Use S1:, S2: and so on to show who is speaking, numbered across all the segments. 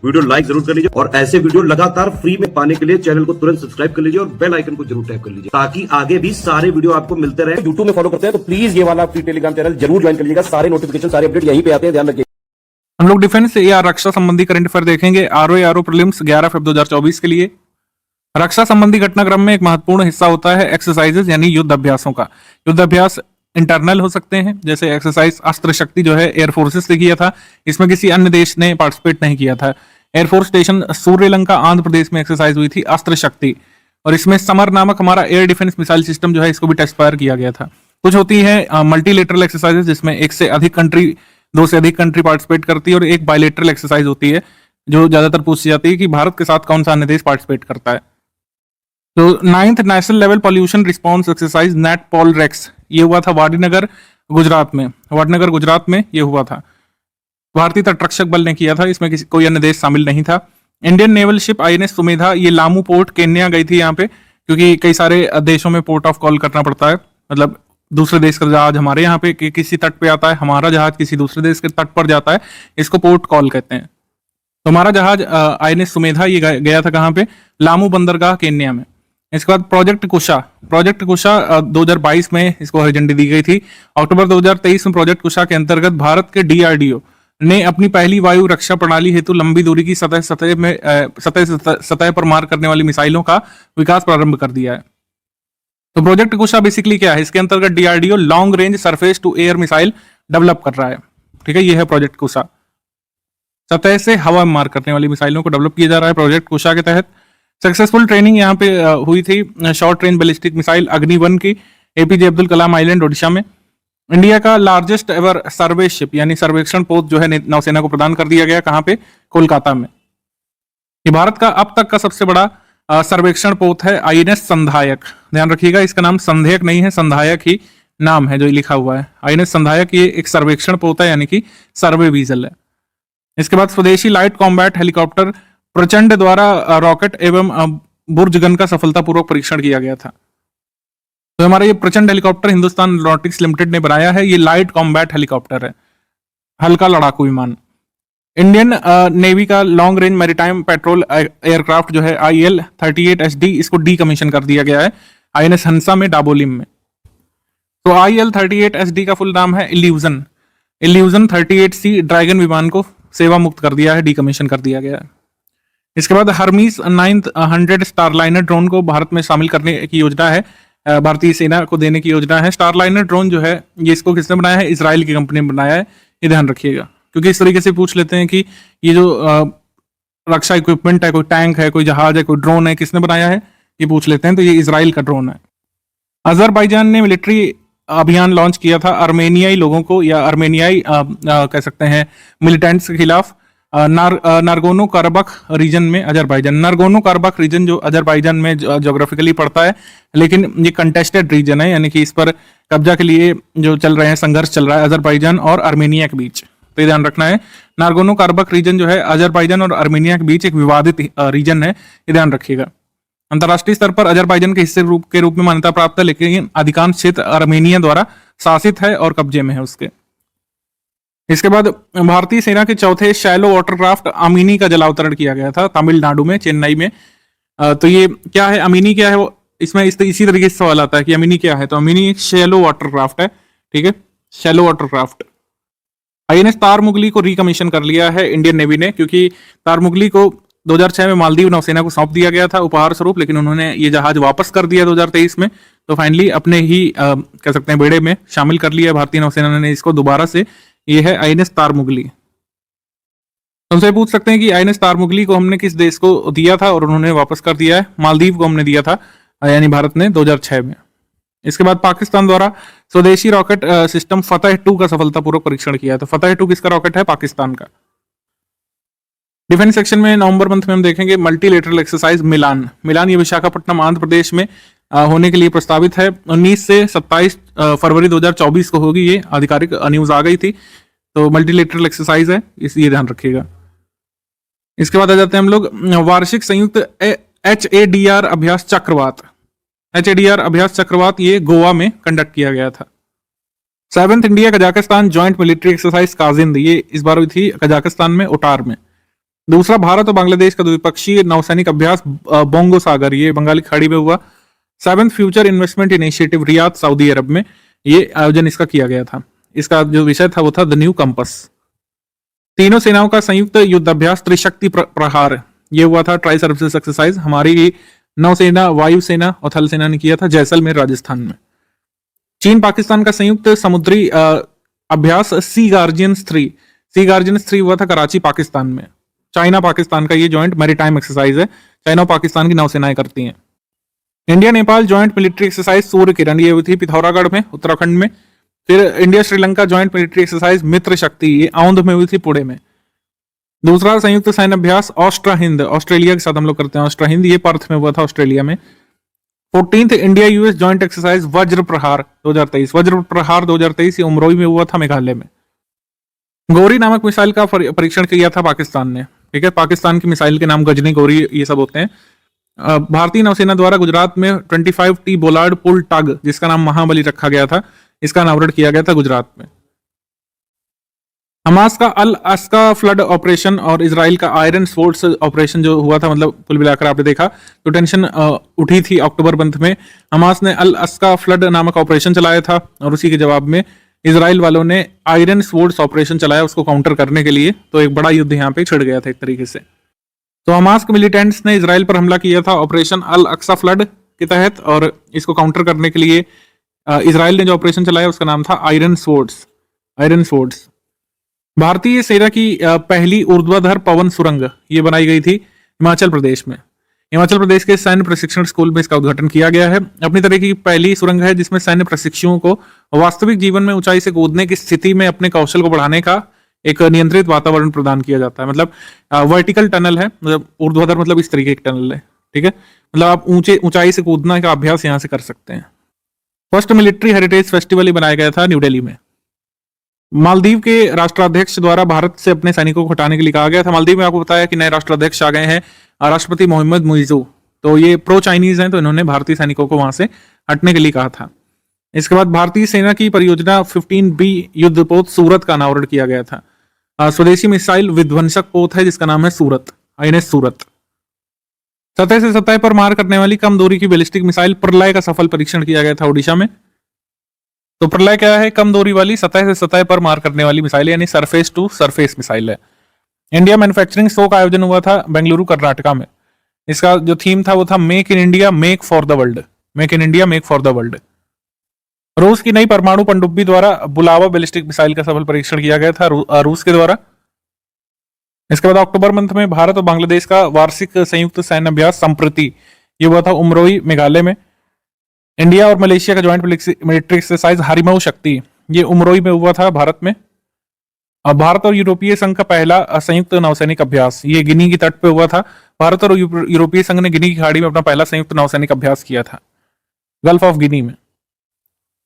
S1: Video like जरूर कर लीजिए और ऐसे वीडियो लगातार फ्री में पाने के लिए चैनल को तुरंत सब्सक्राइब कर लीजिए और बेल आइकन को जरूर टैप कर लीजिए ताकि आगे भी सारे वीडियो आपको मिलते रहे। यूट्यूब में फॉलो करते हैं तो प्लीज ये वाला फ्री टेलीग्राम चैनल जरूर ज्वाइन कर लीजिएगा। सारे नोटिफिकेशन सारे अपडेट यहीं पे आते हैं, ध्यान रखिए।
S2: हम लोग डिफेंस या रक्षा संबंधी करंट अफेयर देखेंगे। आरओ प्रीलिम्स 11 फरवरी 2024 के लिए। रक्षा संबंधी घटनाक्रम में एक महत्वपूर्ण हिस्सा होता है एक्सरसाइजेज यानी युद्ध अभ्यासों का। युद्ध अभ्यास इंटरनल हो सकते हैं, जैसे एक्सरसाइज अस्त्र शक्ति जो है एयरफोर्सेस ने किया था, इसमें किसी अन्य देश ने पार्टिसिपेट नहीं किया था। एयरफोर्स स्टेशन सूर्यलंका आंध्र प्रदेश में एक्सरसाइज हुई थी अस्त्र शक्ति, और इसमें समर नामक हमारा एयर डिफेंस मिसाइल सिस्टम जो है इसको भी टेस्ट फायर किया गया था। कुछ होती है मल्टीलेटरल एक्सरसाइजेज जिसमें एक से अधिक कंट्री, दो से अधिक कंट्री पार्टिसिपेट करती है, और एक बायलेटरल एक्सरसाइज होती है जो ज्यादातर पूछी जाती है कि भारत के साथ कौन सा अन्य देश पार्टिसिपेट करता है। तो 9th national level pollution response exercise NATPOLREX ये हुआ था वाडीनगर गुजरात में। वाडीनगर गुजरात में ये हुआ था, भारतीय तटरक्षक बल ने किया था, इसमें कोई अन्य देश शामिल नहीं था। Indian naval ship INS Sumedha ये लामू पोर्ट केन्या गई थी यहाँ पे, क्योंकि कई सारे देशों में पोर्ट ऑफ कॉल करना पड़ता है, मतलब दूसरे देश का जहाज हमारे यहाँ पे किसी तट पे आता है, हमारा जहाज किसी दूसरे देश के तट पर जाता है, इसको पोर्ट कॉल कहते हैं। तो हमारा जहाज आईएनएस सुमेधा ये गया था कहाँ पे, लामू बंदरगाह केन्या में। इसके बाद प्रोजेक्ट कुशा 2022 में इसको हरी झंडी दी गई थी। अक्टूबर 2023 में प्रोजेक्ट कुशा के अंतर्गत भारत के डीआरडीओ ने अपनी पहली वायु रक्षा प्रणाली हेतु लंबी दूरी की सतह पर मार करने वाली मिसाइलों का विकास प्रारंभ कर दिया है। तो प्रोजेक्ट कुशा बेसिकली क्या है, इसके अंतर्गत DRDO long range surface to air missile develop कर रहा है। ठीक है, ये है प्रोजेक्ट कुशा, सतह से हवा में मार करने वाली मिसाइलों को डेवलप किया जा रहा है प्रोजेक्ट कुशा के तहत। सक्सेसफुल ट्रेनिंग यहाँ पे हुई थी शॉर्ट रेंज बैलिस्टिक मिसाइल अग्नि-1 की एपीजे अब्दुल कलाम आइलैंड ओडिशा में। इंडिया का लार्जेस्ट एवर सर्वे शिप यानी सर्वेक्षण पोत जो है नौसेना को प्रदान कर दिया गया, कहाँ पे, कोलकाता में। ये भारत का अब तक का सबसे बड़ा सर्वेक्षण पोत है आईएनएस संधायक। ध्यान रखिएगा, इसका नाम संधेयक नहीं है, संधायक ही नाम है जो लिखा हुआ है। आईएनएस संधायक ये एक सर्वेक्षण पोत है यानी कि सर्वे वीजल है। इसके बाद स्वदेशी लाइट कॉम्बैट हेलीकॉप्टर प्रचंड द्वारा रॉकेट एवं बुर्जगन का सफलतापूर्वक परीक्षण किया गया था। तो हमारा ये प्रचंड हेलीकॉप्टर हिंदुस्तान एरोनॉटिक्स लिमिटेड ने बनाया है। ये लाइट कॉम्बैट हेलीकॉप्टर है, हल्का लड़ाकू विमान। इंडियन नेवी का long range maritime petrol aircraft जो है IL-38SD इसको डीकमीशन कर दिया गया है आईएनएस हंसा में डाबोलिम में। तो IL-38SD का फुल नाम है इल्यूजन 38C ड्रैगन विमान को सेवा मुक्त कर दिया है, डीकमीशन कर दिया गया है। इसके बाद हर्मीस 900 स्टारलाइनर ड्रोन को भारत में शामिल करने की योजना है, भारतीय सेना को देने की योजना है। स्टारलाइनर ड्रोन जो है ये इसको किसने बनाया है, इजराइल की कंपनी ने बनाया है, ये ध्यान रखिएगा, क्योंकि इस तरीके से पूछ लेते हैं कि ये जो रक्षा इक्विपमेंट है, कोई टैंक है, कोई जहाज है, कोई ड्रोन है, किसने बनाया है, ये पूछ लेते हैं, तो ये इजराइल का ड्रोन है। अजरबैजान ने मिलिट्री अभियान लॉन्च किया था अर्मेनियाई लोगों को या अर्मेनियाई कह सकते हैं मिलिटेंट्स के खिलाफ नारगोनो कारबख रीजन में। अजरबैजान नारगोनो कारबख रीजन जो अजरबैजान में ज्योग्राफिकली पड़ता है, लेकिन ये कंटेस्टेड रीजन है, यानी कि इस पर कब्जा के लिए जो चल रहे हैं, संघर्ष चल रहा है अजरबैजान और आर्मेनिया के बीच। तो ये ध्यान रखना है, नारगोनो कारबख रीजन जो है अजरबैजान और आर्मेनिया के बीच एक विवादित रीजन है, ये ध्यान रखिएगा। अंतर्राष्ट्रीय स्तर पर अजरबैजान के हिस्से के रूप में मान्यता प्राप्त है, लेकिन अधिकांश क्षेत्र आर्मेनिया द्वारा शासित है और कब्जे में है उसके। इसके बाद भारतीय सेना के चौथे शैलो वाटरक्राफ्ट अमीनी का जलावतरण किया गया था तमिलनाडु में, चेन्नई में। तो ये क्या है, अमीनी क्या है, वो इसमें इसी तरीके से सवाल आता है कि अमीनी क्या है। तो अमीनी एक शैलो वाटरक्राफ्ट है, ठीक है, शैलो वाटरक्राफ्ट। आईएनएस तारमुगली को रिकमीशन कर लिया है इंडियन नेवी ने, क्योंकि तारमुगली को 2006 में मालदीव नौसेना को सौंप दिया गया था उपहार स्वरूप, लेकिन उन्होंने ये जहाज वापस कर दिया 2023 में। तो फाइनली अपने ही कह सकते हैं बेड़े में शामिल कर लिया भारतीय नौसेना ने इसको दोबारा से। ये है आईएनएस तारमुगली। तुमसे पूछ सकते हैं कि आईएनएस तारमुगली को हमने किस देश को दिया था और उन्होंने वापस कर दिया है। मालदीव को हमने दिया था, यानी भारत ने 2006 में। इसके बाद पाकिस्तान द्वारा स्वदेशी रॉकेट सिस्टम फतेह 2 का सफलतापूर्वक परीक्षण किया। तो फतेह 2 किसका रॉकेट है, पाकिस्तान का। डिफेंस सेक्शन में नवंबर मंथ में हम देखेंगे मल्टीलेटरल एक्सरसाइज मिलान। ये विशाखापट्टनम आंध्र प्रदेश में होने के लिए प्रस्तावित है। 19 से 27 फरवरी 2024 को होगी, ये आधिकारिक न्यूज आ गई थी। तो मल्टीलेटरल एक्सरसाइज है, ये ध्यान रखिएगा। इसके बाद आ जाते हैं हम लोग वार्षिक संयुक्त HADR अभ्यास चक्रवात। HADR अभ्यास चक्रवात ये गोवा में कंडक्ट किया गया था। 7th India Kazakhstan joint military exercise Kazind, ये इस बार हुई थी कजाकिस्तान में, उटार में। दूसरा भारत और बांग्लादेश का द्विपक्षीय नौसैनिक अभ्यास बोंगो सागर, ये बंगाली खाड़ी में हुआ। 7th future investment initiative Riyadh Saudi Arabia में ये आयोजन इसका किया गया था। इसका जो विषय था वो था द न्यू कंपस। तीनों सेनाओं का संयुक्त युद्धाभ्यास त्रिशक्ति प्रहार, ये हुआ था ट्राई सर्विसेज एक्सरसाइज। हमारी नौसेना, वायुसेना और थल सेना ने किया था जैसलमेर राजस्थान में। चीन पाकिस्तान का संयुक्त समुद्री अभ्यास सी गार्जियंस 3 हुआ था कराची पाकिस्तान में। चाइना पाकिस्तान का ये जॉइंट मैरीटाइम एक्सरसाइज है, चाइना और पाकिस्तान की नौसेनाएं करती हैं। India Nepal joint military exercise Surya Kiran, ये हुई थी पिथौरागढ़ में उत्तराखंड में। फिर India Sri Lanka joint military exercise Mitra Shakti, ये औंध में हुई थी पुणे में। दूसरा संयुक्त सैन्य अभ्यास ऑस्ट्रा हिंद, ऑस्ट्रेलिया के साथ हम लोग करते हैं ऑस्ट्रा हिंद, ये पर्थ में हुआ था ऑस्ट्रेलिया में। 14th India US joint exercise वज्र प्रहार 2023, वज्र प्रहार 2023 ये उमरोई में हुआ था मेघालय में। गौरी नामक मिसाइल का परीक्षण किया था पाकिस्तान ने, ठीक है। पाकिस्तान की मिसाइल के नाम गजनी, गौरी ये सब होते हैं। भारतीय नौसेना द्वारा गुजरात में 25T बोलार्ड पुल टग, जिसका नाम महाबली रखा गया था, इसका अनावरण किया गया था गुजरात में। हमास का अल अस्का फ्लड ऑपरेशन और इजराइल का आयरन स्वॉर्ड्स ऑपरेशन जो हुआ था, मतलब कुल मिलाकर आपने देखा तो टेंशन उठी थी अक्टूबर मंथ में। हमास ने अल अस्का फ्लड नामक ऑपरेशन चलाया था और उसी के जवाब में इजराइल वालों ने आयरन स्वॉर्ड्स ऑपरेशन चलाया उसको काउंटर करने के लिए। तो एक बड़ा युद्ध यहाँ पे छिड़ गया था एक तरीके से। तो हमास के मिलिटेंट्स ने इजराइल पर हमला किया था ऑपरेशन अल अक्सा फ्लड के तहत, और इसको काउंटर करने के लिए इजराइल ने जो ऑपरेशन चलाया उसका नाम था आयरन स्वॉर्ड्स। भारतीय सेना की पहली ऊर्ध्वाधर पवन सुरंग ये बनाई गई थी हिमाचल प्रदेश में। हिमाचल प्रदेश के सैन्य प्रशिक्षण स्कूल में इसका उद्घाटन किया गया है। अपनी तरह की पहली सुरंग है जिसमें सैन्य प्रशिक्षुओं को वास्तविक जीवन में ऊंचाई से कूदने की स्थिति में अपने कौशल को बढ़ाने का एक नियंत्रित वातावरण प्रदान किया जाता है। मतलब वर्टिकल टनल है, मतलब ऊर्ध्वाधर मतलब इस तरीके की टनल है, ठीक है। मतलब आप ऊंचाई से कूदना का अभ्यास यहाँ से कर सकते हैं। फर्स्ट मिलिट्री हेरिटेज फेस्टिवल ही बनाया गया था न्यू दिल्ली में। मालदीव के राष्ट्राध्यक्ष द्वारा भारत से अपने सैनिकों को हटाने के लिए कहा गया था। मालदीव में आपको बताया कि नए राष्ट्राध्यक्ष आ गए हैं, राष्ट्रपति मोहम्मद मुइजू, तो ये प्रो चाइनीज हैं, तो इन्होंने भारतीय सैनिकों को वहां से हटने के लिए कहा था। इसके बाद भारतीय सेना की परियोजना 15B युद्धपोत सूरत का अनावरण किया गया था। स्वदेशी मिसाइल विध्वंसक पोत है जिसका नाम है सूरत, INS सूरत। सतह से सतह पर मार करने वाली कम दूरी की बैलिस्टिक मिसाइल प्रलय का सफल परीक्षण किया गया था ओडिशा में। तो प्रलय क्या है? कम दूरी वाली सतह से सतह पर मार करने वाली मिसाइल, यानी सरफेस टू सरफेस मिसाइल है। इंडिया मैन्युफैक्चरिंग शो का आयोजन हुआ था बेंगलुरु कर्नाटका में। इसका जो थीम था वो था make in India make for the world, make in India make for the world. रूस की नई परमाणु पनडुब्बी द्वारा बुलावा बैलिस्टिक मिसाइल का सफल परीक्षण किया गया था रूस के द्वारा। इसके बाद अक्टूबर मंथ में भारत और बांग्लादेश का वार्षिक संयुक्त सैन्य अभ्यास संप्रति ये हुआ था उमरोई मेघालय में। इंडिया और मलेशिया का ज्वाइंट मिलिट्री एक्सरसाइज हारिमाऊ शक्ति ये उमरोई में हुआ था भारत में। भारत और यूरोपीय संघ का पहला संयुक्त नौसैनिक अभ्यास ये गिनी की तट पे हुआ था। भारत और यूरोपीय संघ ने गिनी की खाड़ी में अपना पहला संयुक्त नौसैनिक अभ्यास किया था गल्फ ऑफ गिनी में।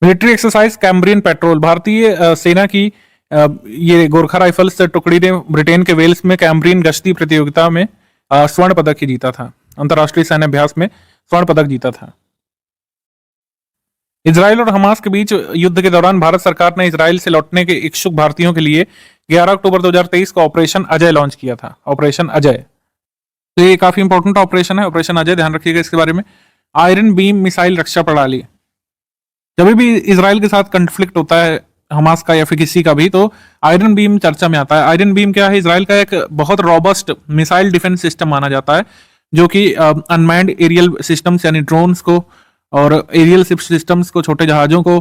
S2: मिलिट्री एक्सरसाइज कैम्ब्रियन पेट्रोल, भारतीय सेना की ये गोरखा राइफल्स टुकड़ी ने ब्रिटेन के वेल्स में कैम्ब्रियन गश्ती प्रतियोगिता में स्वर्ण पदक ही जीता था। अंतरराष्ट्रीय सैन्य अभ्यास में स्वर्ण पदक जीता था। इजराइल और हमास के बीच युद्ध के दौरान भारत सरकार ने इजराइल से लौटने के इच्छुक भारतीयों के लिए 11 अक्टूबर 2023 को ऑपरेशन अजय लॉन्च किया था। ऑपरेशन अजय, तो ये काफी इंपॉर्टेंट ऑपरेशन है, ऑपरेशन अजय, ध्यान रखिएगा इसके बारे में। आयरन बीम मिसाइल रक्षा प्रणाली, जब भी इजराइल के साथ कंफ्लिक्ट होता है हमास का या फिर किसी का भी, तो आयरन बीम चर्चा में आता है। आयरन बीम क्या है? इजराइल का एक बहुत रॉबस्ट मिसाइल डिफेंस सिस्टम माना जाता है, जो कि अनमैन्ड एरियल सिस्टम्स यानी ड्रोन्स को और एरियल शिप सिस्टम्स को, छोटे जहाजों को,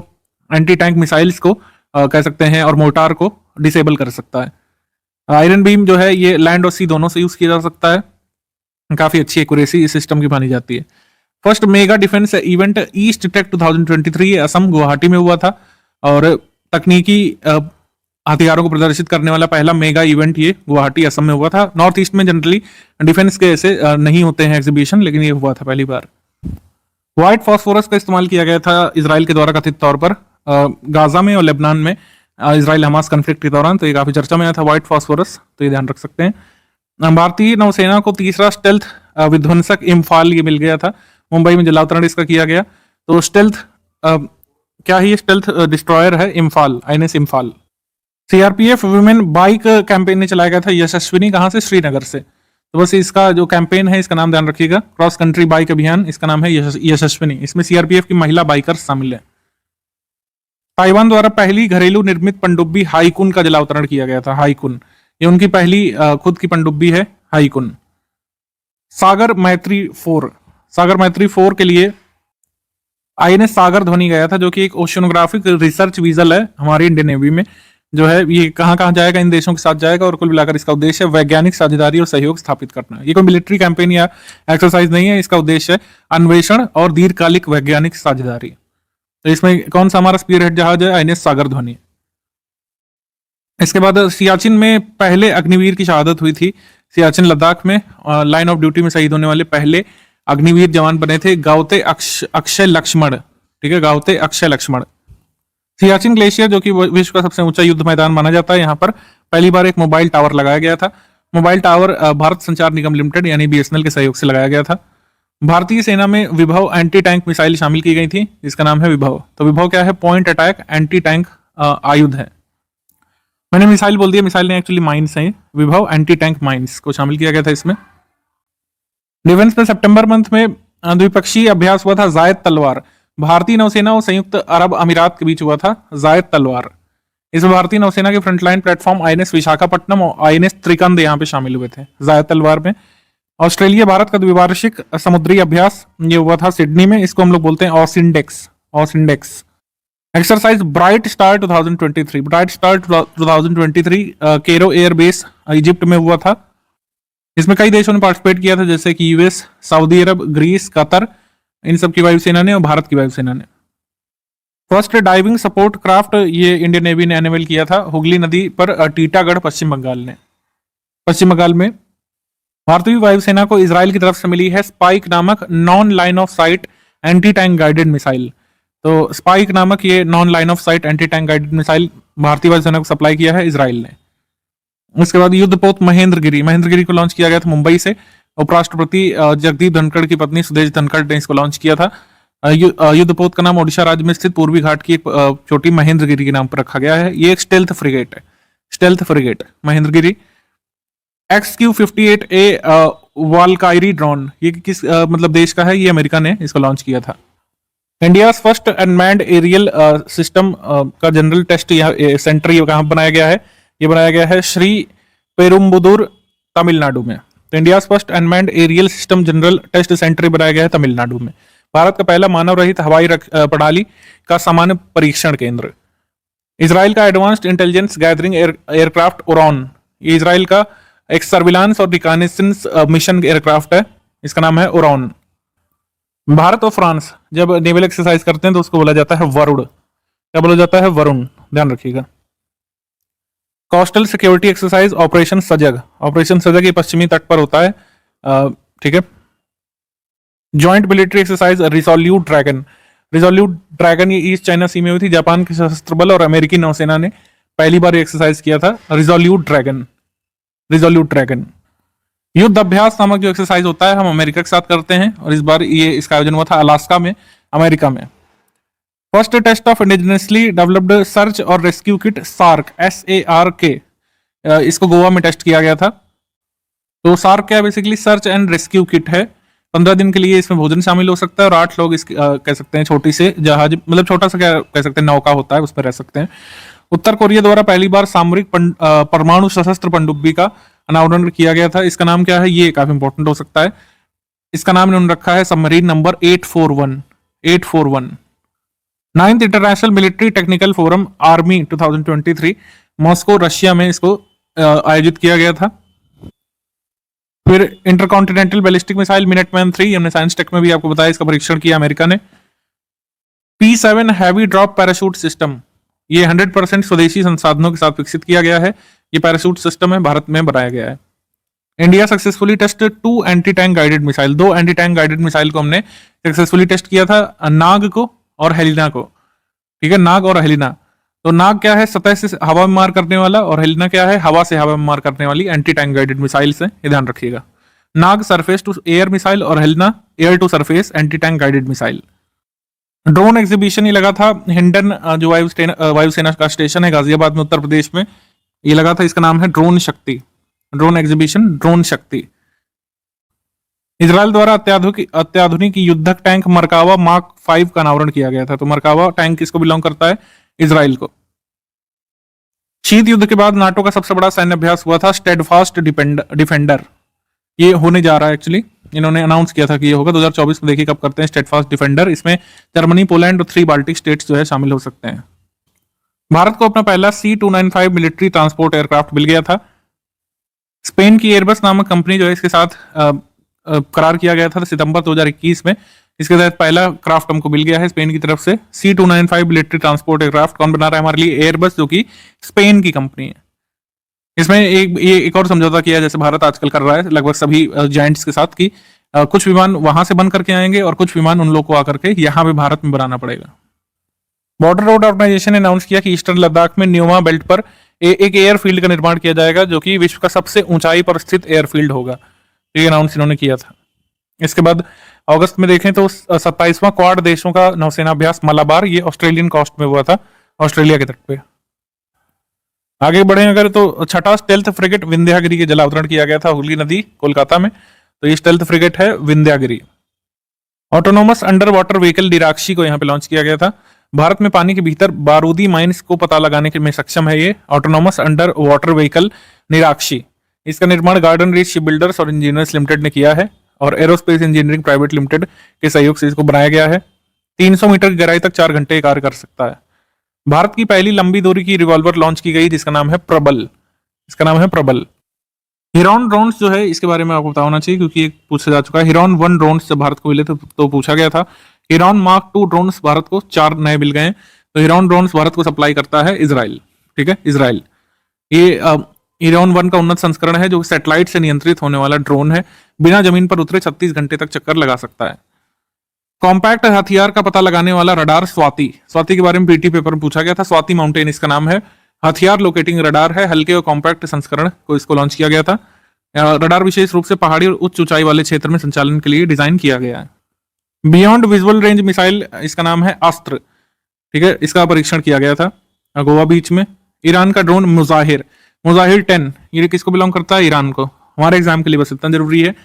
S2: एंटी टैंक मिसाइल्स को कह सकते हैं, और मोर्टार को डिसेबल कर सकता है। आयरन बीम जो है ये लैंड और सी दोनों से यूज किया जा सकता है। काफी अच्छी एक्यूरेसी इस सिस्टम की मानी जाती है। First mega defence event East Tech 2023 Assam Guwahati में हुआ था, और तकनीकी हथियारों को प्रदर्शित करने वाला पहला मेगा इवेंट ये गुवाहाटी असम में हुआ था। नॉर्थ ईस्ट में जनरली डिफेंस के ऐसे नहीं होते हैं एग्जीबिशन, लेकिन ये हुआ था पहली बार। व्हाइट फॉस्फोरस का इस्तेमाल किया गया था इजराइल के द्वारा कथित तौर पर गाजा में और लेबनान में इजराइल हमास कॉन्फ्लिक्ट के दौरान, तो ये काफी चर्चा में आया था व्हाइट फॉस्फोरस, तो ये ध्यान रख सकते हैं। भारतीय नौसेना को तीसरा स्टेल्थ विध्वंसक इम्फाल ये मिल गया था, मुंबई में जलावतरण इसका किया गया। तो स्टेल्थ क्या है? ये स्टेल्थ डिस्ट्रॉयर है Imphal, INS Imphal. CRPF women bike campaign ने चलाया गया था यशस्विनी, कहां से? श्रीनगर से। तो बस इसका जो कैंपेन है इसका नाम ध्यान रखिएगा, क्रॉस कंट्री बाइक अभियान, इसका नाम है यशस्विनी। इसमें सीआरपीएफ की महिला बाइकर्स शामिल है। ताइवान द्वारा पहली घरेलू निर्मित पनडुब्बी हाईकुन का जलावतरण किया गया था। हाईकुन ये उनकी पहली खुद की पनडुब्बी है, हाईकुन। सागर मैत्री 4 के लिए आईएनएस सागर ध्वनि गया था, जो कि एक ओशियोनोग्राफिक रिसर्च वीजल है हमारी इंडियन नेवी में, जो है ये कहां कहां जाएगा, इन देशों के साथ जाएगा, और कुल मिलाकर इसका उद्देश्य है वैज्ञानिक साझेदारी और सहयोग स्थापित करना। ये कोई मिलिट्री कैंपेन या एक्सरसाइज नहीं है, इसका उद्देश्य है अन्वेषण और दीर्घकालिक वैज्ञानिक साझेदारी। तो इसमें कौन सा हमारा स्पीयरहेड जहाज है, आईएनएस सागर ध्वनि। इसके बाद सियाचिन में पहले अग्निवीर की शहादत हुई थी। सियाचिन लद्दाख में लाइन ऑफ ड्यूटी में शहीद होने वाले पहले अग्निवीर जवान बने थे गावते अक्षय लक्ष्मण। ठीक है, गावते अक्षय लक्ष्मण। सियाचिन ग्लेशियर जो कि विश्व का सबसे ऊंचा युद्ध मैदान माना जाता है, यहाँ पर पहली बार एक मोबाइल टावर लगाया गया था। मोबाइल टावर भारत संचार निगम लिमिटेड यानी बीएसएनएल के सहयोग से लगाया गया था। भारतीय सेना में विभव एंटी टैंक मिसाइल शामिल की गई थी, इसका नाम है विभव। तो विभव क्या है, पॉइंट अटैक एंटी टैंक आयुध है। मैंने मिसाइल बोल दिया, मिसाइल ने एक्चुअली माइंस है। विभव एंटी टैंक माइंस को शामिल किया गया था इसमें। डिफेंस में सितंबर मंथ में द्विपक्षीय अभ्यास हुआ था जायद तलवार। भारतीय नौसेना और संयुक्त अरब अमीरात के बीच हुआ था जायद तलवार। इसमें भारतीय नौसेना के फ्रंटलाइन प्लेटफॉर्म आईएनएस विशाखापट्टनम और आईएनएस त्रिकंद यहाँ पे शामिल हुए थे जायद तलवार में। ऑस्ट्रेलिया भारत का द्विवार्षिक समुद्री अभ्यास ये हुआ था सिडनी में, इसको हम लोग बोलते हैं ऑसिंडेक्स। एक्सरसाइज ब्राइट स्टार 2023 केरो एयर बेस इजिप्ट में हुआ था। इसमें कई देशों ने पार्टिसिपेट किया था, जैसे कि यूएस, सऊदी अरब, ग्रीस, कतर, इन सब की वायुसेना ने और भारत की वायुसेना ने। फर्स्ट डाइविंग सपोर्ट क्राफ्ट ये इंडियन नेवी ने अनवेल किया था हुगली नदी पर टीटागढ़ पश्चिम बंगाल में। भारतीय वायुसेना को इजराइल की तरफ से मिली है स्पाइक नामक non line of site anti tank guided missile. तो स्पाइक नामक ये non line of site anti tank guided missile भारतीय वायुसेना को सप्लाई किया है इजराइल ने। उसके बाद युद्धपोत महेंद्रगिरी को लॉन्च किया गया था मुंबई से। उपराष्ट्रपति जगदीप धनखड़ की पत्नी सुदेश धनखड़ ने इसको लॉन्च किया था। युद्धपोत का नाम ओडिशा राज्य में स्थित पूर्वी घाट की एक छोटी महेंद्रगिरी के नाम पर रखा गया है। ये एक stealth frigate Mahendragiri. XQ-58A Valkyrie drone ये किस मतलब देश का है, ये अमेरिका ने इसको लॉन्च किया था। India first unmanned aerial system का जनरल टेस्ट सेंटर ये कहाँ बनाया गया है, ये बनाया गया है श्री पेरुम्बुदुर तमिलनाडु में। तो India first unmanned aerial system general test centre बनाया गया है तमिलनाडु में। भारत का पहला मानव रहित हवाई प्रणाली का सामान्य परीक्षण केंद्र। इजराइल का advanced intelligence gathering aircraft Oraon, ये इजराइल का एक सर्विलांस और रिकॉनेसेंस मिशन एयरक्राफ्ट है, इसका नाम है ओरॉन। भारत और फ्रांस जब नेवल एक्सरसाइज करते हैं तो उसको बोला जाता है वरुण। क्या बोला जाता है, वरुण, ध्यान रखिएगा। कोस्टल सिक्योरिटी एक्सरसाइज ऑपरेशन सजग ये पश्चिमी तट पर होता है, ठीक है। Joint military exercise resolute dragon ये ईस्ट चाइना सी में हुई थी। जापान के सशस्त्र बल और अमेरिकी नौसेना ने पहली बार एक्सरसाइज किया था रिजोल्यूट ड्रैगन। युद्ध अभ्यास नामक जो एक्सरसाइज होता है हम अमेरिका के साथ करते हैं, और इस बार ये इसका आयोजन हुआ था अलास्का में, अमेरिका में। First test of indigenously developed search और रेस्क्यू किट SARK, इसको गोवा में टेस्ट किया गया था। तो सार्क क्या basically search and rescue kit है। 15 दिन के लिए इसमें भोजन शामिल हो सकता है, और 8 लोग इस कह सकते हैं छोटी से जहाज, मतलब छोटा सा क्या कह सकते हैं नौका होता है, उस पर रह सकते हैं। उत्तर कोरिया द्वारा पहली बार सामरिक परमाणु सशस्त्र पनडुब्बी का अनावरण किया गया था। इसका नाम क्या है, ये काफी इंपॉर्टेंट हो सकता है। इसका नाम इन्होंने रखा है submarine number 841। 9th international military technical forum army 2023 Moscow Russia में इसको आयोजित किया गया था। फिर इंटरकॉन्टिनेंटल बैलिस्टिक मिसाइल मिनटमैन 3, हमने साइंस टेक में भी आपको बताया, इसका परीक्षण किया अमेरिका ने। P7 heavy drop parachute system, ये 100% स्वदेशी संसाधनों के साथ विकसित किया गया है। ये पैराशूट सिस्टम है, भारत में बनाया गया है। India successfully test 2 anti tank guided missile, 2 anti tank guided missile को हमने सक्सेसफुली टेस्ट किया था, नाग को और हेलिना को, ठीक है, नाग और हेलिना। तो नाग क्या है, सतह से हवा में मार करने वाला, और हेलिना क्या है, हवा से हवा में मार करने वाली एंटी टैंक गाइडेड मिसाइल से, ये ध्यान रखिएगा। Nag surface to air missile और Helina air to surface anti tank guided missile. Drone exhibition ये लगा था हिंडन, जो वायुसेना का स्टेशन है गाजियाबाद में उत्तर प्रदेश में, ये लगा था। इसका नाम है ड्रोन शक्ति, ड्रोन एग्जीबिशन ड्रोन शक्ति। इजराइल द्वारा अत्याधुनिक युद्धक टैंक मरकावा मार्क 5 का अनावरण किया गया था। तो मरकावा टैंक किसको बिलोंग करता है? इजराइल को। शीत युद्ध के बाद नाटो का सबसे बड़ा सैन्य अभ्यास हुआ था स्टेडफास्ट डिफेंडर। ये होने जा रहा है एक्चुअली, इन्होंने अनाउंस किया था कि ये होगा 2024 में। देखिए कब करते हैं स्टेडफास्ट डिफेंडर। इसमें जर्मनी, पोलैंड और 3 बाल्टिक स्टेट्स जो है शामिल हो सकते हैं। भारत को अपना पहला C295 मिलिट्री ट्रांसपोर्ट एयरक्राफ्ट मिल गया था। स्पेन की एयरबस नामक कंपनी जो है इसके साथ करार किया गया था सितंबर 2021 में। इसके तहत पहला क्राफ्ट हमको मिल गया है स्पेन की तरफ से। C295 मिलिट्री ट्रांसपोर्ट एयरक्राफ्ट कौन बना रहा है हमारे लिए? एयरबस, जो कि स्पेन की कंपनी है। इसमें एक और समझौता किया है, जैसे भारत आजकल कर रहा है लगभग सभी जायंट्स के साथ, कि कुछ विमान वहां से बन करके आएंगे और कुछ विमान उन लोग को आकर के यहाँ पे भारत में बनाना पड़ेगा। बॉर्डर रोड ऑर्गेनाइजेशन ने अनाउंस किया कि ईस्टर्न लद्दाख में न्योमा बेल्ट पर एक एयरफील्ड का निर्माण किया जाएगा, जो कि विश्व का सबसे ऊंचाई पर स्थित एयरफील्ड होगा। ये अनाउंस इन्होंने किया था। इसके बाद अगस्त में देखें तो 27वां क्वाड देशों का नौसेना अभ्यास मलाबार, ये ऑस्ट्रेलियन कोस्ट में हुआ था, ऑस्ट्रेलिया के तट पे। आगे बढ़े अगर तो छठा स्टेल्थ फ्रिगेट विंध्यागिरी के जलावतरण किया गया था हुगली नदी, कोलकाता में। तो ये स्टेल्थ फ्रिगेट है Vindhyagiri. Autonomous underwater vehicle Niraakshi को यहाँ पे लॉन्च किया गया था। भारत में पानी के भीतर बारूदी माइंस को पता लगाने के में सक्षम है ये ऑटोनोमस अंडर वाटर व्हीकल निराक्षी। इसका निर्माण गार्डन रीच शिप बिल्डर्स और इंजीनियर्स लिमिटेड ने किया है और एरोस्पेस इंजीनियरिंग प्राइवेट लिमिटेड के सहयोग से इसको बनाया गया है। 300 मीटर की गहराई तक 4 घंटे कार्य कर सकता है। भारत की पहली लंबी दूरी की रिवॉल्वर लॉन्च की गई, जिसका नाम है प्रबल। इसका नाम है प्रबल। हिरॉन ड्रोन्स जो है इसके बारे में आपको पता होना चाहिए, क्योंकि एक पूछा जा चुका है। हिरॉन 1 ड्रोन्स जब भारत को मिले तो पूछा गया था। हिरॉन मार्क 2 ड्रोन्स भारत को 4 नए मिल गए। तो हिरॉन ड्रोन्स भारत को सप्लाई करता है इजराइल। ठीक है, इजराइल। ये हिरॉन 1 का उन्नत संस्करण है, जो सैटेलाइट से नियंत्रित होने वाला ड्रोन है। बिना जमीन पर उतरे 36 घंटे तक चक्कर लगा सकता है। कॉम्पैक्ट हथियार का पता लगाने वाला रडार स्वाति के बारे में पीटी पेपर में पूछा गया था। स्वाति माउंटेन इसका नाम है। हथियार लोकेटिंग रडार है, हल्के और कॉम्पैक्ट संस्करण को इसको लॉन्च किया गया था। रडार विशेष रूप से पहाड़ी और उच्च ऊंचाई वाले क्षेत्र में संचालन के लिए डिजाइन किया गया है। बियॉन्ड विजुअल रेंज मिसाइल, इसका नाम है अस्त्र। ठीक है, इसका परीक्षण किया गया था गोवा बीच में। ईरान का ड्रोन मुजाहिर 10, ये किसको बिलोंग करता है? ईरान को। हमारे एग्जाम के लिए बस इतना जरूरी है।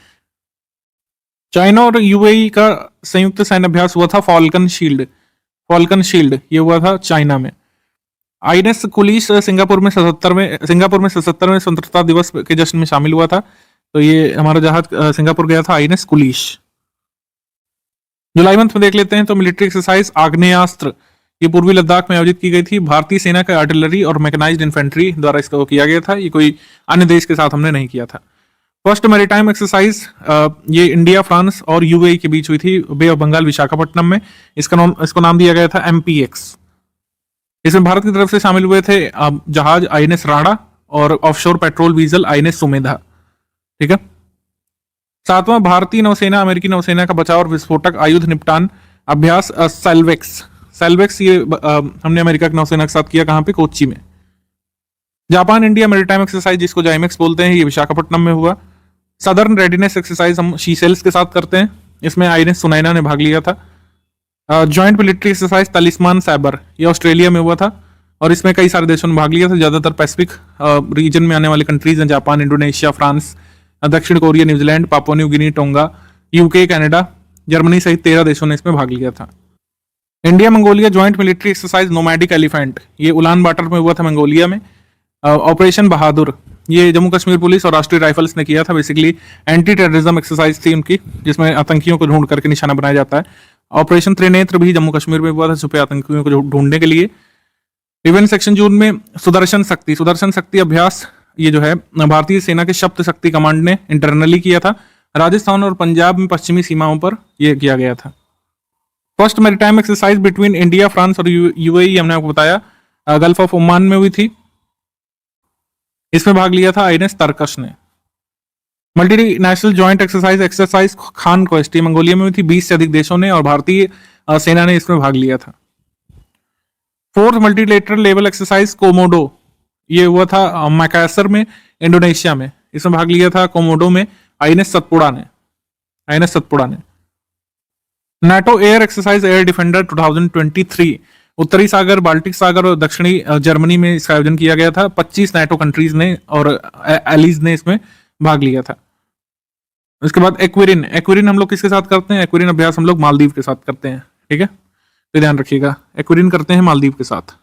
S2: चाइना और यूएई का संयुक्त सैन्य अभ्यास हुआ था फॉल्कन शील्ड, ये हुआ था चाइना में। आईएनएस कुलिश सिंगापुर में 77वें स्वतंत्रता दिवस के जश्न में शामिल हुआ था। तो ये हमारा जहाज सिंगापुर गया था, आईएनएस कुलिश। जुलाई मंथ में देख लेते हैं तो मिलिट्री एक्सरसाइज आग्नेयास्त्र, ये पूर्वी लद्दाख में आयोजित की गई थी। भारतीय सेना का आर्टिलरी और मैकेनाइज्ड इन्फेंट्री द्वारा इसको किया गया था। ये कोई अन्य देश के साथ हमने नहीं किया था। फर्स्ट मैरीटाइम एक्सरसाइज ये इंडिया, फ्रांस और यूएई के बीच हुई थी बे ऑफ बंगाल विशाखापट्टनम में। इसको नाम दिया गया था MPX। इसमें भारत की तरफ से शामिल हुए थे जहाज आईएनएस राणा और ऑफशोर पेट्रोल वीजल आईएनएस सुमेधा। ठीक है। 7वां भारतीय नौसेना अमेरिकी नौसेना का बचाव और विस्फोटक आयुध निपटान अभ्यास सेल्वेक्स ये हमने अमेरिका की नौसेना के साथ किया। कहां पे? कोच्चि में। जापान इंडिया मैरीटाइम एक्सरसाइज, जिसको जाइमेक्स बोलते हैं, ये विशाखापट्टनम में हुआ। सदर्न रेडीनेस एक्सरसाइज हम शीसेल्स के साथ करते हैं। इसमें आईएनएस सुनैना ने भाग लिया था। जॉइंट मिलिट्री एक्सरसाइज तलिस्मान सैबर, ये ऑस्ट्रेलिया में हुआ था और इसमें कई सारे देशों ने भाग लिया था। ज्यादातर पैसिफिक रीजन में आने वाले कंट्रीज हैं, जापान, इंडोनेशिया, फ्रांस, दक्षिण Korea, New Zealand, Papua New Guinea, tonga, UK, Canada, Germany सहित 13 देशों ने इसमें भाग लिया था। India Mongolia joint military exercise nomadic elephant, ये उलान बाटर में हुआ था मंगोलिया में। ऑपरेशन बहादुर, ये जम्मू कश्मीर पुलिस और राष्ट्रीय राइफल्स ने किया था। बेसिकली एंटी टेररिज्म एक्सरसाइज थी उनकी, जिसमें आतंकियों को ढूंढ करके निशाना बनाया जाता है। ऑपरेशन त्रिनेत्र भी जम्मू कश्मीर में हुआ था, छुपे आतंकियों को ढूंढने के लिए। इवेंट सेक्शन जून में सुदर्शन शक्ति अभ्यास, ये जो है भारतीय सेना के शब्द शक्ति कमांड ने इंटरनली किया था। राजस्थान और पंजाब में पश्चिमी सीमाओं पर यह किया गया था। First maritime exercise between India, France और यूएई हमने आपको बताया गल्फ ऑफ ओमान में हुई थी। इसमें भाग लिया था आईएनएस तरकश ने। Multinational joint exercise Khaan Quest Mongolia में हुई थी। 20 से अधिक देशों ने और भारतीय सेना ने इसमें भाग लिया था। Fourth multilateral level exercise Komodo, ये हुआ था मैकासर में, इंडोनेशिया में। इसमें भाग लिया था कोमोडो में आईएनएस सतपुड़ा ने। NATO air exercise air defender 2023 उत्तरी सागर, बाल्टिक सागर और दक्षिणी जर्मनी में इसका आयोजन किया गया था। 25 नाटो कंट्रीज ने और एलीज ने इसमें भाग लिया था। उसके बाद एक्वेरिन, एक्वेरिन हम लोग किसके साथ करते हैं? एक्वेरिन अभ्यास हम लोग मालदीव के साथ करते हैं, ठीक है, तो ध्यान रखिएगा, एक्वेरिन करते हैं मालदीव के साथ।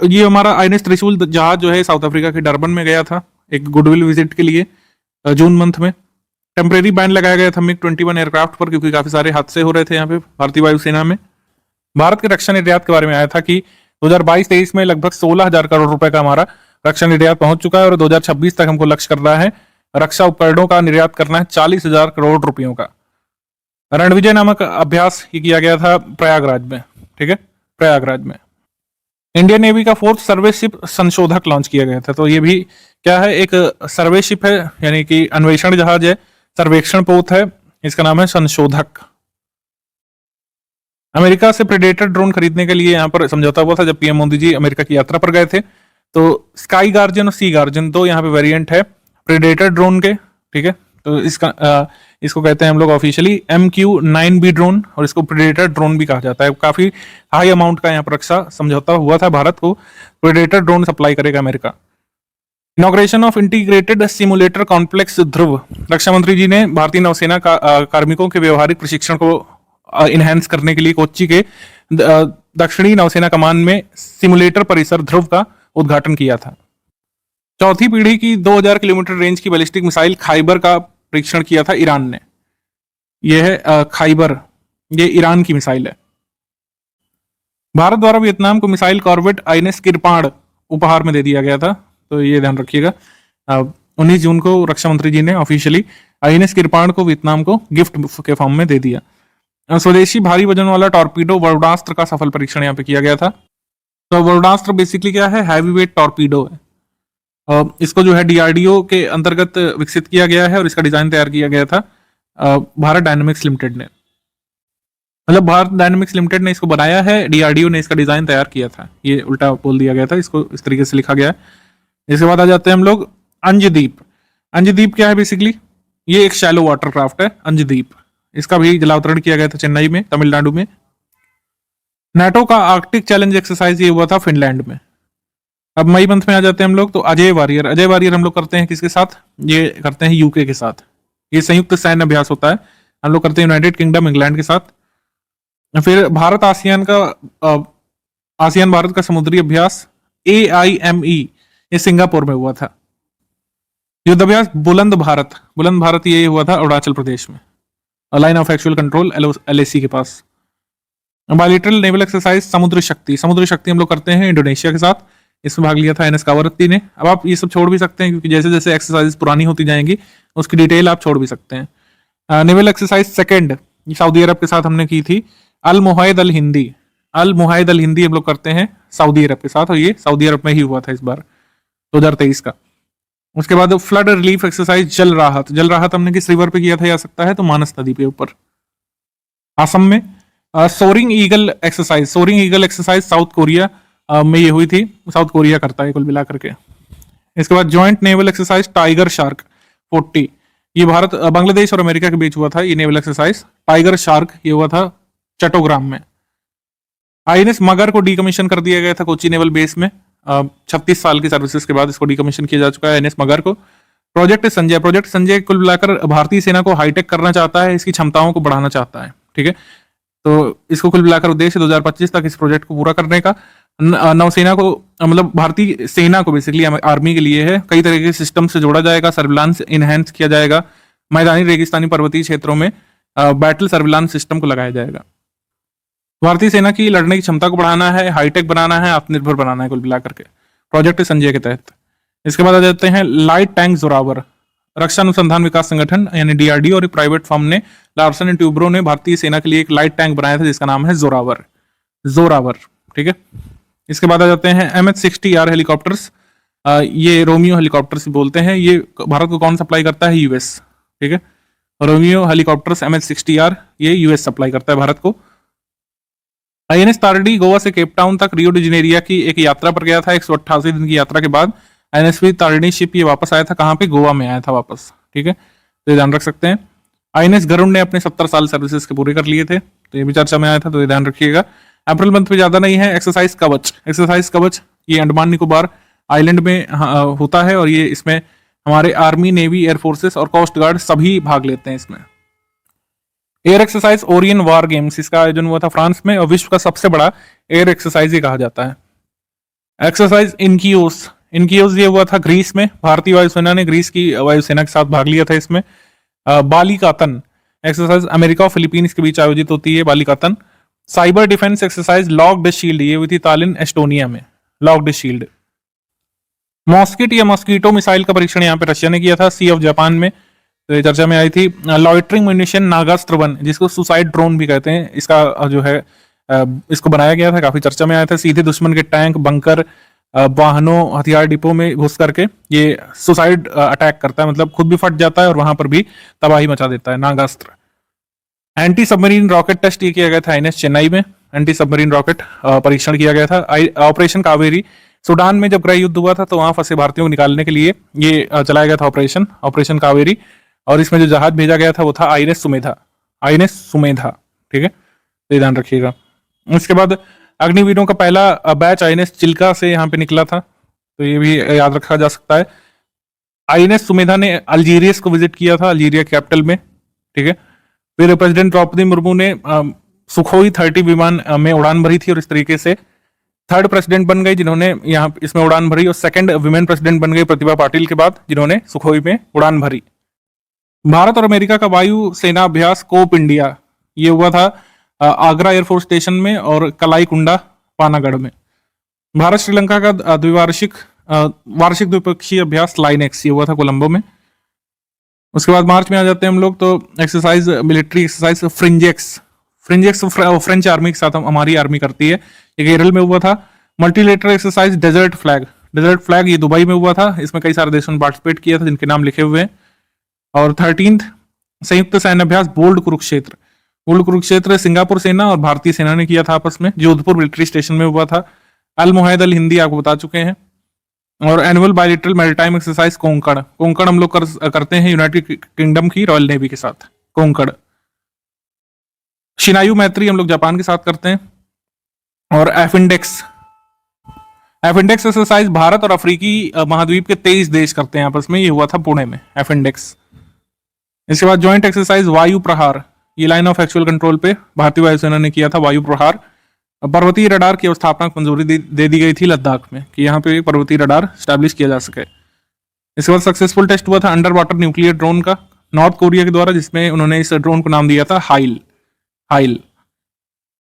S2: ये हमारा आईएनएस त्रिशूल जहाज जो है साउथ अफ्रीका के डरबन में गया था एक गुडविल विजिट के लिए जून मंथ में। टेम्परेरी बैन लगाया गया था मिग 21 एयरक्राफ्ट पर, क्योंकि काफी सारे हादसे हो रहे थे यहाँ पे भारतीय वायुसेना में। भारत के रक्षा निर्यात के बारे में आया था कि 2022-23 में लगभग 16,000 करोड़ रुपए का हमारा रक्षा निर्यात पहुंच चुका है और 2026 तक हमको लक्ष्य करना है रक्षा उपकरणों का निर्यात करना है 40,000 करोड़ रुपयों का। रणविजय नामक अभ्यास ये किया गया था प्रयागराज में, ठीक है, प्रयागराज में। इंडियन नेवी का 4th सर्वे शिप संशोधक लॉन्च किया गया था। तो ये भी क्या है, एक सर्वे शिप है, यानी कि अन्वेषण जहाज है, सर्वेक्षण पोत है, इसका नाम है संशोधक। अमेरिका से प्रेडेटर ड्रोन खरीदने के लिए यहाँ पर समझौता हुआ था जब पीएम मोदी जी अमेरिका की यात्रा पर गए थे। तो स्काई गार्जन और सी गार्जन दो यहाँ पे वेरिएंट है प्रेडेटर ड्रोन के, ठीक है, तो इसको कहते हैं हम लोग ऑफिशियली MQ-9B ड्रोन, और इसको प्रेडेटर ड्रोन भी कहा जाता है। काफी हाई अमाउंट का यहाँ पर रक्षा समझौता हुआ था, भारत को प्रेडेटर ड्रोन सप्लाई करेगा America. Inauguration of integrated simulator complex Dhruv, रक्षा मंत्री जी ने भारतीय नौसेना कार्मिकों के व्यवहारिक प्रशिक्षण को इनहेंस करने के लिए कोच्चि के दक्षिणी नौसेना कमान में सिमुलेटर परिसर ध्रुव का उद्घाटन किया था। चौथी पीढ़ी की 2000 किलोमीटर रेंज की बैलिस्टिक मिसाइल खाइबर का परीक्षण किया था ईरान ने। यह है खाइबर, ये ईरान की मिसाइल है। भारत द्वारा वियतनाम को मिसाइल कॉर्वेट आईएनएस किरपाण उपहार में दे दिया गया था, तो ये ध्यान रखिएगा। 19 जून को रक्षा मंत्री जी ने ऑफिशियली आईएनएस किरपाण को वियतनाम को गिफ्ट के फॉर्म में दे दिया। स्वदेशी भारी वजन वाला टॉर्पीडो वरुणास्त्र का सफल परीक्षण यहाँ पे किया गया था। तो वरुणास्त्र बेसिकली क्या है, हैवी वेट टॉर्पीडो है। इसको जो है डीआरडीओ के अंतर्गत विकसित किया गया है और इसका डिजाइन तैयार किया गया था भारत डायनेमिक्स लिमिटेड ने। मतलब भारत डायनेमिक्स लिमिटेड ने इसको बनाया है, डीआरडीओ ने इसका डिजाइन तैयार किया था, ये उल्टा बोल दिया गया था, इसको इस तरीके से लिखा गया है। इसके बाद आ जाते हैं हम लोग अंजदीप। अंजदीप क्या है बेसिकली, ये एक शैलो वाटर क्राफ्ट है अंजदीप। इसका भी जलावतरण किया गया था चेन्नई में, तमिलनाडु में। नाटो का आर्कटिक चैलेंज एक्सरसाइज ये हुआ था फिनलैंड में। अब मई मंथ में आ जाते हैं हम लोग, तो अजय वारियर, अजय वारियर हम लोग करते हैं किसके साथ, ये करते हैं यूके के साथ। ये संयुक्त सैन्य अभ्यास होता है, हम लोग करते हैं यूनाइटेड किंगडम इंग्लैंड के साथ। फिर भारत आसियान का आसियान भारत का समुद्री अभ्यास AIME, ये सिंगापुर में हुआ था। युद्धाभ्यास बुलंद भारत ये हुआ था अरुणाचल प्रदेश में, line of actual control LAC के पास। बायलिटरल नेवल एक्सरसाइज समुद्र शक्ति हम लोग करते हैं इंडोनेशिया के साथ, इसमें भाग लिया था NS कावरत्ती ने। अब आप ये सब छोड़ भी सकते हैं, क्योंकि जैसे जैसे एक्सरसाइज पुरानी होती जाएंगी उसकी डिटेल आप छोड़ भी सकते हैं। नेवल एक्सरसाइज सेकंड सऊदी अरब के साथ हमने की थी, अल मुहायद अल हिंदी हम लोग करते हैं सऊदी अरब के साथ, और ये सऊदी अरब में ही हुआ था इस बार 2023 का। उसके बाद फ्लड रिलीफ एक्सरसाइज जल राहत हमने किस रिवर पे किया था जा सकता है, तो मानस नदी के ऊपर असम में। Soaring eagle exercise South Korea में ये हुई थी, साउथ कोरिया करता है कुल मिला करके। इसके बाद joint naval exercise tiger shark 40, ये भारत बांग्लादेश और अमेरिका के बीच हुआ था। ये नेवल एक्सरसाइज टाइगर शार्क ये हुआ था चट्टोग्राम में। आईएनएस मगर को डीकमीशन कर दिया गया था कोची नेवल बेस में, 36 साल की सर्विसेज के बाद इसको डीकमीशन किया जा चुका है एनएस मगर को। प्रोजेक्ट संजय कुल मिलाकर भारतीय सेना को हाईटेक करना चाहता है, इसकी क्षमताओं को बढ़ाना चाहता है, ठीक है। तो इसको कुल मिलाकर उद्देश्य 2025 तक इस प्रोजेक्ट को पूरा करने का। नौसेना को मतलब भारतीय सेना को बेसिकली आर्मी के लिए है, कई तरह के सिस्टम से जोड़ा जाएगा, सर्विलांस इनहेंस किया जाएगा, मैदानी रेगिस्तानी पर्वतीय क्षेत्रों में बैटल सर्विलांस सिस्टम को लगाया जाएगा। भारतीय सेना की लड़ने की क्षमता को बढ़ाना है, हाईटेक बनाना है, आत्मनिर्भर बनाना है कुल मिलाकर के प्रोजेक्ट संजय के तहत। इसके बाद आ जाते हैं लाइट टैंक जोरावर। रक्षा अनुसंधान विकास संगठन यानी डीआरडीओ और एक प्राइवेट फर्म ने लार्सन एंड ट्यूब्रो ने भारतीय सेना के लिए एक लाइट टैंक बनाया था जिसका नाम है जोरावर, ठीक है। इसके बाद आ जाते हैं MH-60R हेलीकॉप्टर्स, ये रोमियो हेलीकॉप्टर्स बोलते हैं। ये भारत को कौन सप्लाई करता है, यूएस, ठीक है। रोमियो हेलीकॉप्टर्स MH-60R ये यूएस सप्लाई करता है भारत को। आईएनएस तारडी गोवा से केप टाउन तक रियो डी जेनेरिया की एक यात्रा पर गया था। 188 दिन की यात्रा के बाद आईएनएसवी तारडी शिप ये वापस आया था, कहाँ पे, गोवा में आया था वापस, ठीक है। तो ये ध्यान रख सकते हैं। आईएनएस गरुड़ ने अपने 70 साल सर्विसेज के पूरे कर लिए थे, तो ये भी चर्चा में आया था, तो ये ध्यान रखिएगा। अप्रैल मंथ में ज्यादा नहीं है। एक्सरसाइज कवच ये अंडमान निकोबार आइलैंड में होता है और ये इसमें हमारे आर्मी, नेवी, एयरफोर्सेस और कोस्ट गार्ड सभी भाग लेते हैं इसमें। एयर एक्सरसाइज ओरियन वार गेम्स, इसका आयोजन हुआ था फ्रांस में और विश्व का सबसे बड़ा एयर एक्सरसाइज ये कहा जाता है। एक्सरसाइज इनकियोस, इनकियोस ये हुआ था ग्रीस में। भारतीय वायुसेना ने ग्रीस की वायुसेना के साथ भाग लिया था इसमें। बालिकातन एक्सरसाइज अमेरिका और फिलीपींस के बीच आयोजित होती है Balikatan. Cyber defence exercise Locked Shield, ये हुई थी तालिन एस्टोनिया में, लॉक्ड शील्ड। मॉस्किट या मॉस्किटो मिसाइल का परीक्षण यहाँ पे रशिया ने किया था, सी ऑफ जापान में, तो ये चर्चा में आई थी। लॉइटरिंग म्यूनिशन नागास्त्र 1, जिसको सुसाइड ड्रोन भी कहते हैं, इसका जो है इसको बनाया गया था, काफी चर्चा में आया था। सीधे दुश्मन के टैंक, बंकर, वाहनों, हथियार डिपो में घुस करके ये सुसाइड अटैक करता है, मतलब खुद भी फट जाता है और वहां पर भी तबाही मचा देता है, Nagastra. Anti submarine rocket test ये किया गया था आईएनएस चेन्नई में, एंटी सबमरीन रॉकेट परीक्षण किया गया था। ऑपरेशन कावेरी, सूडान में जब गृह युद्ध हुआ था तो वहां फंसे भारतीयों को निकालने के लिए ये चलाया गया था ऑपरेशन कावेरी, और इसमें जो जहाज भेजा गया था वो था आईएनएस सुमेधा, ठीक है, तो ध्यान रखिएगा। उसके बाद अग्निवीरों का पहला बैच आईएनएस चिल्का से यहाँ पे निकला था, तो ये भी याद रखा जा सकता है। आईएनएस सुमेधा ने अल्जीरियस को विजिट किया था, अल्जीरिया कैपिटल में, ठीक है। फिर प्रेसिडेंट द्रौपदी मुर्मू ने सुखोई 30 विमान में उड़ान भरी थी और इस तरीके से थर्ड प्रेसिडेंट बन गई जिन्होंने यहाँ इसमें उड़ान भरी, और सेकंड वुमेन प्रेसिडेंट बन गई प्रतिभा पाटिल के बाद, जिन्होंने सुखोई में उड़ान भरी। भारत और अमेरिका का वायु सेना अभ्यास कोप इंडिया, ये हुआ था आगरा एयरफोर्स स्टेशन में और कलाईकुंडा पानागढ़ में। भारत श्रीलंका का वार्षिक द्विपक्षीय अभ्यास लाइनेक्स, ये हुआ था कोलंबो में। उसके बाद मार्च में आ जाते हैं हम लोग, तो exercise, military exercise फ्रिंजेक्स French army के साथ हमारी आर्मी करती है, ये केरल में हुआ था। मल्टीलेटरल एक्सरसाइज डेजर्ट फ्लैग ये दुबई में हुआ था, इसमें कई सारे देशों ने पार्टिसिपेट किया था जिनके नाम लिखे हुए हैं। और 13th संयुक्त सैन्य अभ्यास बोल्ड कुरुक्षेत्र सिंगापुर सेना और भारतीय सेना ने किया था आपस में, जोधपुर मिलिट्री स्टेशन में हुआ था। अल मुहैद अल हिंदी आपको बता चुके हैं। और एनुअल बायलिटरल मैरिटाइम एक्सरसाइज कोंकण हम लोग करते हैं यूनाइटेड किंगडम की रॉयल नेवी के साथ, कोंकण। शिनायु मैत्री हम लोग जापान के साथ करते हैं। और एफिंडेक्स एक्सरसाइज भारत और अफ्रीकी महाद्वीप के 23 देश करते हैं आपस में, ये हुआ था पुणे में, एफिंडेक्स। इसके बाद ज्वाइंट एक्सरसाइज वायु प्रहार, ये लाइन ऑफ एक्चुअल कंट्रोल पे भारतीय वायुसेना ने किया था वायु प्रहार। पर्वतीय रडार की स्थापना को मंजूरी दे दी गई थी लद्दाख में, कि यहाँ पे पर्वतीय रडार स्टैब्लिश किया जा सके। इसके बाद सक्सेसफुल टेस्ट हुआ था अंडर वाटर न्यूक्लियर ड्रोन का नॉर्थ कोरिया के द्वारा, जिसमें उन्होंने इस ड्रोन को नाम दिया था हाइल।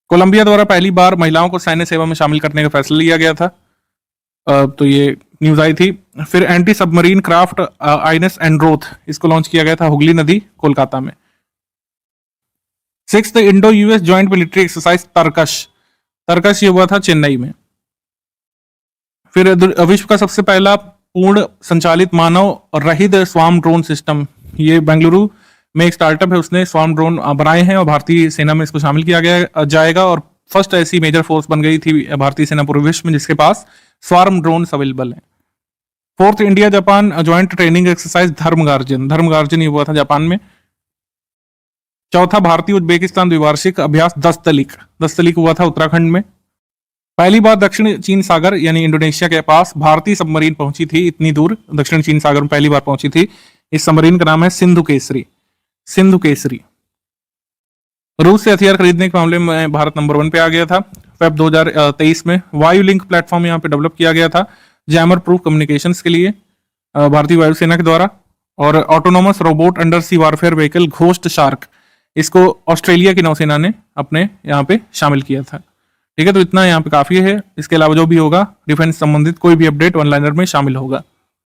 S2: कोलंबिया द्वारा पहली बार महिलाओं को सैन्य सेवा में शामिल करने का फैसला लिया गया था, तो ये न्यूज आई थी। फिर anti submarine craft INS Androth, इसको लॉन्च किया गया था हुगली नदी, कोलकाता में। 6th Indo US joint military exercise Tarkash ये हुआ था चेन्नई में। फिर विश्व का सबसे पहला पूर्ण संचालित मानव रहित स्वार्म ड्रोन सिस्टम, ये बेंगलुरु में एक स्टार्टअप है, उसने स्वार्म ड्रोन बनाए हैं और भारतीय सेना में इसको शामिल किया जाएगा। और फर्स्ट ऐसी मेजर फोर्स बन गई थी भारतीय सेना पूरे विश्व में जिसके पास स्वार्म ड्रोन अवेलेबल है। 4th India Japan joint training exercise Dharma Guardian ये हुआ था जापान में। चौथा भारतीय उज्बेकिस्तान द्विवार्षिक अभ्यास दस्तलिक हुआ था उत्तराखंड में। पहली बार दक्षिण चीन सागर यानी इंडोनेशिया के पास भारतीय सबमरीन पहुंची थी, इतनी दूर दक्षिण चीन सागर में पहली बार पहुंची थी। इस सबमरीन का नाम है सिंधु केसरी। रूस से हथियार खरीदने के मामले में भारत नंबर 1 पे आ गया था। फेब 2023 में वायु लिंक प्लेटफॉर्म यहाँ पे डेवलप किया गया था जैमर प्रूफ कम्युनिकेशंस के लिए भारतीय वायुसेना के द्वारा। और ऑटोनोमस रोबोट अंडर सी वारफेयर व्हीकल घोस्ट शार्क, इसको ऑस्ट्रेलिया की नौसेना ने अपने यहाँ पे शामिल किया था। ठीक है, तो इतना यहाँ पे काफी है। इसके अलावा जो भी होगा डिफेंस संबंधित कोई भी अपडेट ऑनलाइनर में शामिल होगा।